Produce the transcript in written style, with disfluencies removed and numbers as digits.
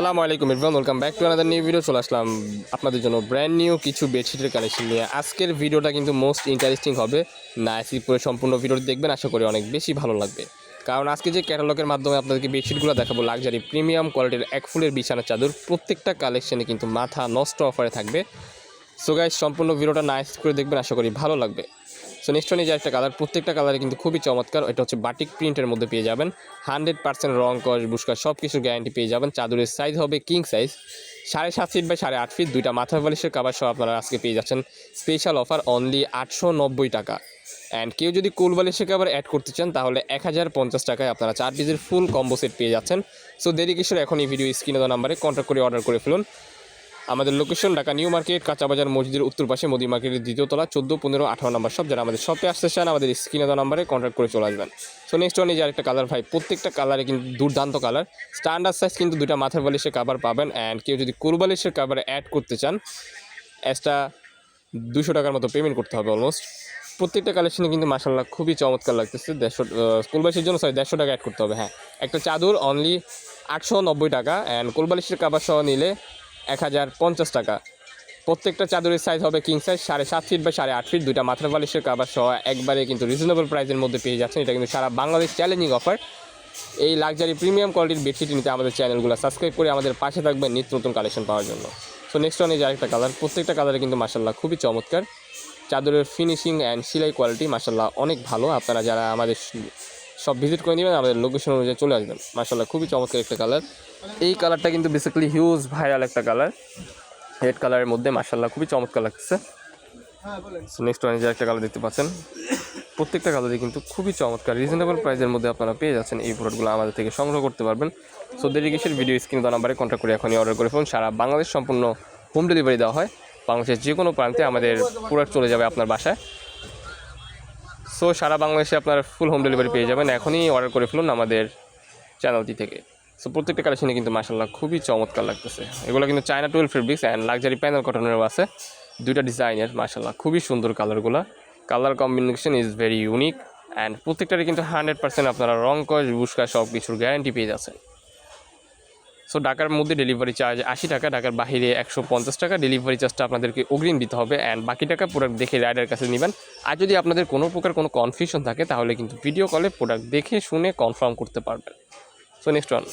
আসসালামু আলাইকুম everyone, welcome back to another new video. চলে আসলাম আপনাদের জন্য ব্র্যান্ড নিউ কিছু বেডশিটের কালেকশন নিয়ে। আজকের ভিডিওটা কিন্তু মোস্ট ইন্টারেস্টিং হবে, না স্কিপ করে সম্পূর্ণ ভিডিওটি দেখবেন, আশা করি অনেক বেশি ভালো লাগবে। কারণ আজকে যে ক্যাটালগের মাধ্যমে আপনাদেরকে বেডশিটগুলো দেখাবো, লাক্সারি প্রিমিয়াম কোয়ালিটির এক ফুলের বিছানার চাদর, প্রত্যেকটা কালেকশনে কিন্তু মাথা নষ্ট অফারে থাকবে। সো গাইস, সম্পূর্ণ ভিডিওটা না স্কিপ করে দেখবেন, আশা করি ভালো লাগবে। সো নেক্সট ওয়ান, এই যে একটা কালার, প্রত্যেকটা কালারে কিন্তু খুবই চমৎকার। এটা হচ্ছে বাটিক প্রিন্টের মধ্যে পেয়ে যাবেন, 100% রং কস বুস্কার সব কিছু গ্যারান্টি পেয়ে যাবেন। চাদরের সাইজ হবে king size, 7.5 feet by 8.5 feet, দুইটা মাথার বালিশের কাভার সহ আপনারা আজকে পেয়ে যাচ্ছেন স্পেশাল অফার অনলি 890 টাকা। অ্যান্ড কেউ যদি কোল বালিশের কাভার অ্যাড করতে চান তাহলে 1050 টাকায় আপনারা 4 পিসের ফুল কম্বো সেট পেয়ে যাচ্ছেন। সো দেরি কিশোর, এখন এই ভিডিও স্ক্রিনে দেওয়া নাম্বারে কন্ট্যাক্ট করে অর্ডার করে ফেলুন। আমাদের লোকেশন ঢাকা নিউ মার্কেট, কাঁচাবাজার মসজিদের উত্তর পাশে, মোদি মার্কেটের দ্বিতীয় তলা, 14, 15, 18 নাম্বার সব। যারা আমাদের শপে আসতে চান আমাদের স্ক্রিনে দেওয়া নাম্বারে কন্ট্যাক্ট করে চলে আসবেন। সো নেক্সট ওয়ান, এই যে আরেকটা কালার ভাই, প্রত্যেকটা কালারে কিন্তু দুর্দান্ত কালার। স্ট্যান্ডার্ড সাইজ কিন্তু দুইটা মাথার বালিশের কাভার পাবেন। অ্যান্ড কেউ যদি কোল বালিশের কাভারে অ্যাড করতে চান এক্সট্রা 200 টাকার মতো পেমেন্ট করতে হবে অলমোস্ট। প্রত্যেকটা কালেকশনে কিন্তু মাশাআল্লাহ খুবই চমৎকার লাগতেছে। 150 কোল বালিশের জন্য 150 টাকা অ্যাড করতে হবে। হ্যাঁ, একটা চাদর অনলি 890 টাকা, অ্যান্ড কোল বালিশের কাভার সহ নিলে 1050 টাকা। প্রত্যেকটা চাদরের সাইজ হবে king size, 7.5 feet by 8.5 feet, দুইটা মাথার বালিশের কাভার সহ একবারে কিন্তু রিজনেবল প্রাইসের মধ্যে পেয়ে যাচ্ছেন। এটা কিন্তু সারা বাংলাদেশ চ্যালেঞ্জিং অফার। এই লাক্সারি প্রিমিয়াম কোয়ালিটির বেডশিট নিতে আমাদের চ্যানেলগুলো সাবস্ক্রাইব করে আমাদের পাশে থাকবেন নিত্য নতুন কালেকশন পাওয়ার জন্য। সো নেক্সট ওয়ান, এই যে আরেকটা কালার, প্রত্যেকটা কালারে কিন্তু মাশাআল্লাহ খুবই চমৎকার। চাদরের ফিনিশিং অ্যান্ড সেলাই কোয়ালিটি মাশাআল্লাহ অনেক ভালো। আপনারা যারা আমাদের সব ভিজিট করে নেবেন, আমাদের লোকেশন অনুযায়ী চলে আসবেন। মাশাআল্লাহ খুবই চমৎকার একটা কালার। এই কালারটা কিন্তু বেসিক্যালি হিউজ ভাইরাল একটা কালার, রেড কালারের মধ্যে মাশাআল্লাহ খুবই চমৎকার লাগতেছে। নেক্সট ওয়ান, যে একটা কালার দেখতে পাচ্ছেন, প্রত্যেকটা কালারই কিন্তু খুবই চমৎকার। রিজনেবল প্রাইসের মধ্যে আপনারা পেয়ে যাচ্ছেন। এই প্রোডাক্টগুলো আমাদের থেকে সংগ্রহ করতে পারবেন। সো দেরি কিসের, ভিডিও স্ক্রিনে দেওয়া নাম্বারে কন্ট্যাক্ট করে এখনই অর্ডার করে ফেলুন। সারা বাংলাদেশ সম্পূর্ণ হোম ডেলিভারি দেওয়া হয়। বাংলাদেশের যে কোনো প্রান্তে আমাদের প্রোডাক্ট চলে যাবে আপনার বাসায়। সো সারা বাংলাদেশে আপনার ফুল হোম ডেলিভারি পেয়ে যাবেন। এখনই অর্ডার করে ফেলুন আমাদের চ্যানেলটি থেকে। সো প্রত্যেকটা কালেকশনে কিন্তু মাশাআল্লাহ খুবই চমৎকার লাগতেছে। এগুলো কিন্তু China 12 fabrics and luxury panel কটনেরও আছে, দুইটা ডিজাইনের। মাশাআল্লাহ খুবই সুন্দর কালারগুলো, colour combination is very unique. And প্রত্যেকটারই কিন্তু 100% আপনারা রং কস বুস্কা সব কিছুর গ্যারান্টি পেয়ে যাচ্ছেন। সো ঢাকার মধ্যে ডেলিভারি চার্জ 80 টাকা, ঢাকার বাইরে 150 টাকা। ডেলিভারি চার্জটা আপনাদেরকে অগ্রিম দিতে হবে, অ্যান্ড বাকি টাকা প্রোডাক্ট দেখে রাইডার কাছে নেবেন। আর যদি আপনাদের কোনো প্রকার কোনো কনফিউশন থাকে তাহলে কিন্তু ভিডিও কলে প্রোডাক্ট দেখে শুনে কনফার্ম করতে পারবেন। So next one,